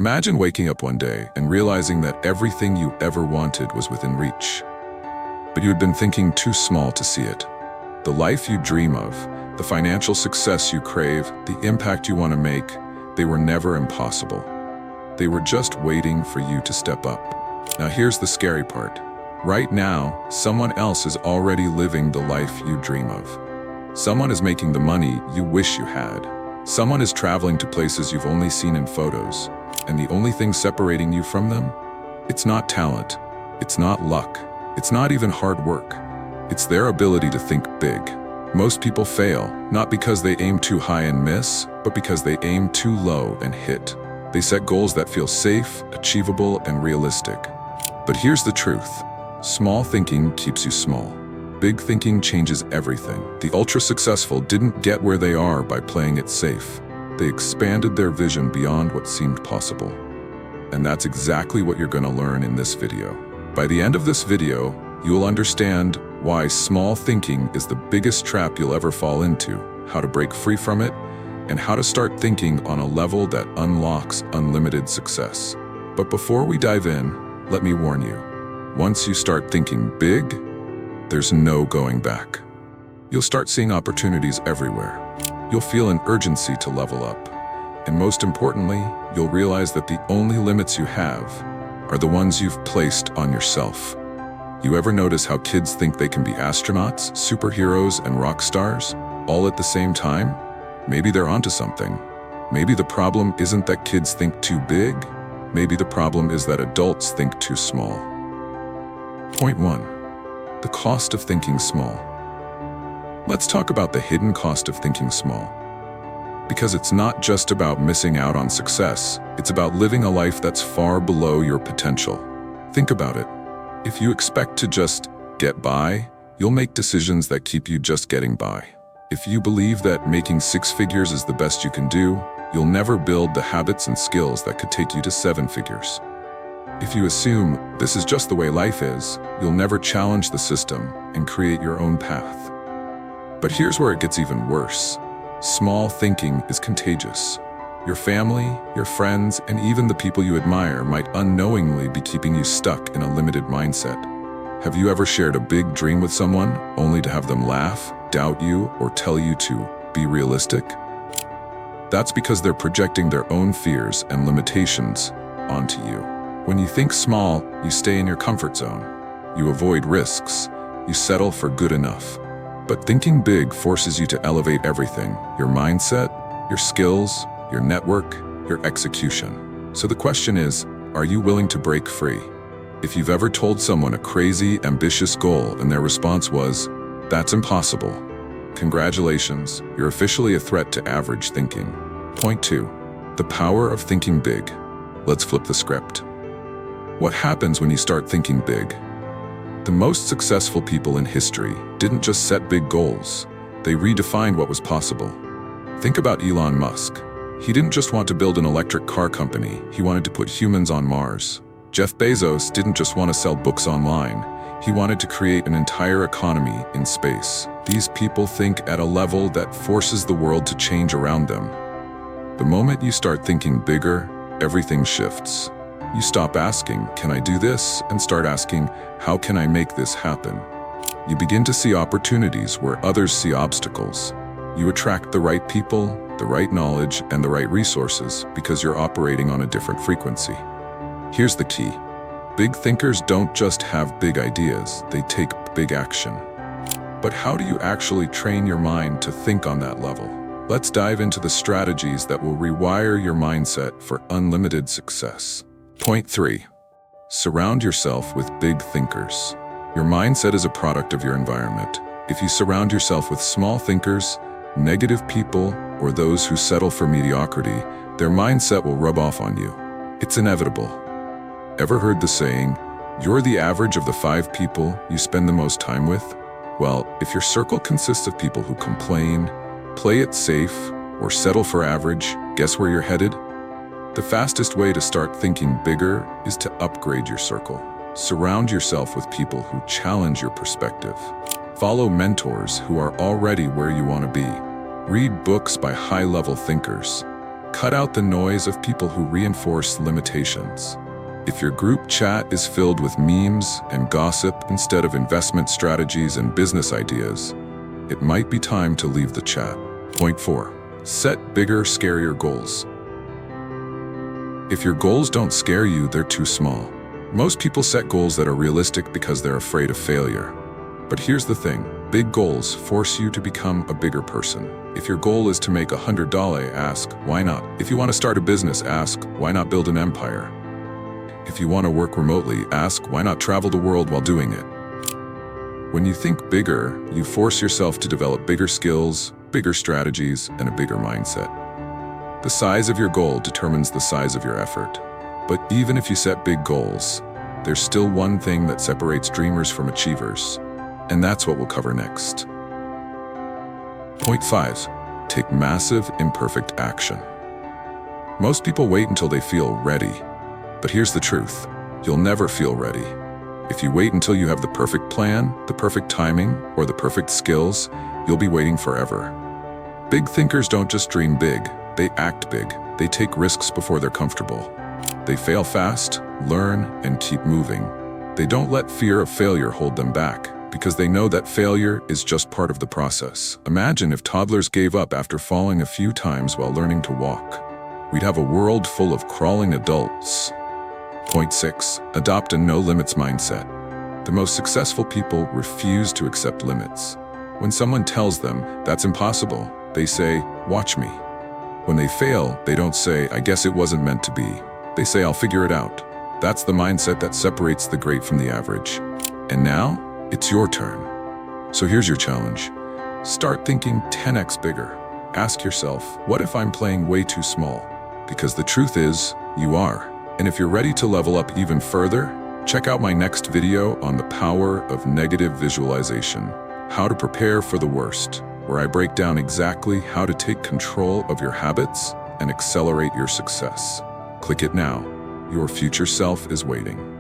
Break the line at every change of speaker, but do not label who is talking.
Imagine waking up one day and realizing that everything you ever wanted was within reach. But you had been thinking too small to see it. The life you dream of, the financial success you crave, the impact you want to make, they were never impossible. They were just waiting for you to step up. Now here's the scary part. Right now, someone else is already living the life you dream of. Someone is making the money you wish you had. Someone is traveling to places you've only seen in photos. And the only thing separating you from them? It's not talent. It's not luck. It's not even hard work. It's their ability to think big. Most people fail, not because they aim too high and miss, but because they aim too low and hit. They set goals that feel safe, achievable, and realistic. But here's the truth. Small thinking keeps you small. Big thinking changes everything. The ultra-successful didn't get where they are by playing it safe. They expanded their vision beyond what seemed possible. And that's exactly what you're going to learn in this video. By the end of this video, you'll understand why small thinking is the biggest trap you'll ever fall into, how to break free from it, and how to start thinking on a level that unlocks unlimited success. But before we dive in, let me warn you. Once you start thinking big, there's no going back. You'll start seeing opportunities everywhere. You'll feel an urgency to level up. And most importantly, you'll realize that the only limits you have are the ones you've placed on yourself. You ever notice how kids think they can be astronauts, superheroes, and rock stars, all at the same time? Maybe they're onto something. Maybe the problem isn't that kids think too big. Maybe the problem is that adults think too small. Point 1. The cost of thinking small. Let's talk about the hidden cost of thinking small. Because it's not just about missing out on success, it's about living a life that's far below your potential. Think about it. If you expect to just get by, you'll make decisions that keep you just getting by. If you believe that making 6 figures is the best you can do, you'll never build the habits and skills that could take you to 7 figures. If you assume this is just the way life is, you'll never challenge the system and create your own path. But here's where it gets even worse. Small thinking is contagious. Your family, your friends, and even the people you admire might unknowingly be keeping you stuck in a limited mindset. Have you ever shared a big dream with someone only to have them laugh, doubt you, or tell you to be realistic? That's because they're projecting their own fears and limitations onto you. When you think small, you stay in your comfort zone. You avoid risks. You settle for good enough. But thinking big forces you to elevate everything: your mindset, your skills, your network, your execution. So the question is, are you willing to break free? If you've ever told someone a crazy, ambitious goal and their response was, "That's impossible," congratulations, you're officially a threat to average thinking. Point 2. The power of thinking big. Let's flip the script. What happens when you start thinking big? The most successful people in history didn't just set big goals, they redefined what was possible. Think about Elon Musk. He didn't just want to build an electric car company, he wanted to put humans on Mars. Jeff Bezos didn't just want to sell books online, he wanted to create an entire economy in space. These people think at a level that forces the world to change around them. The moment you start thinking bigger, everything shifts. You stop asking, "Can I do this?" and start asking, "How can I make this happen?" You begin to see opportunities where others see obstacles. You attract the right people, the right knowledge, and the right resources because you're operating on a different frequency. Here's the key. Big thinkers don't just have big ideas, they take big action. But how do you actually train your mind to think on that level? Let's dive into the strategies that will rewire your mindset for unlimited success. Point 3. Surround yourself with big thinkers. Your mindset is a product of your environment. If you surround yourself with small thinkers, negative people, or those who settle for mediocrity, their mindset will rub off on you. It's inevitable. Ever heard the saying, "You're the average of the 5 people you spend the most time with"? Well, if your circle consists of people who complain, play it safe, or settle for average, guess where you're headed? The fastest way to start thinking bigger is to upgrade your circle. Surround yourself with people who challenge your perspective. Follow mentors who are already where you want to be. Read books by high-level thinkers. Cut out the noise of people who reinforce limitations. If your group chat is filled with memes and gossip instead of investment strategies and business ideas, it might be time to leave the chat. Point 4. Set bigger, scarier goals. If your goals don't scare you, they're too small. Most people set goals that are realistic because they're afraid of failure. But here's the thing, big goals force you to become a bigger person. If your goal is to make $100, ask, why not? If you want to start a business, ask, why not build an empire? If you want to work remotely, ask, why not travel the world while doing it? When you think bigger, you force yourself to develop bigger skills, bigger strategies, and a bigger mindset. The size of your goal determines the size of your effort. But even if you set big goals, there's still one thing that separates dreamers from achievers, and that's what we'll cover next. Point 5. Take massive, imperfect action. Most people wait until they feel ready. But here's the truth, you'll never feel ready. If you wait until you have the perfect plan, the perfect timing, or the perfect skills, you'll be waiting forever. Big thinkers don't just dream big, they act big. They take risks before they're comfortable. They fail fast, learn, and keep moving. They don't let fear of failure hold them back, because they know that failure is just part of the process. Imagine if toddlers gave up after falling a few times while learning to walk. We'd have a world full of crawling adults. Point 6. Adopt a no-limits mindset. The most successful people refuse to accept limits. When someone tells them, that's impossible, they say, watch me. When they fail, they don't say, I guess it wasn't meant to be. They say, I'll figure it out. That's the mindset that separates the great from the average. And now, it's your turn. So here's your challenge. Start thinking 10x bigger. Ask yourself, what if I'm playing way too small? Because the truth is, you are. And if you're ready to level up even further, check out my next video on the power of negative visualization, how to prepare for the worst, where I break down exactly how to take control of your habits and accelerate your success. Click it now. Your future self is waiting.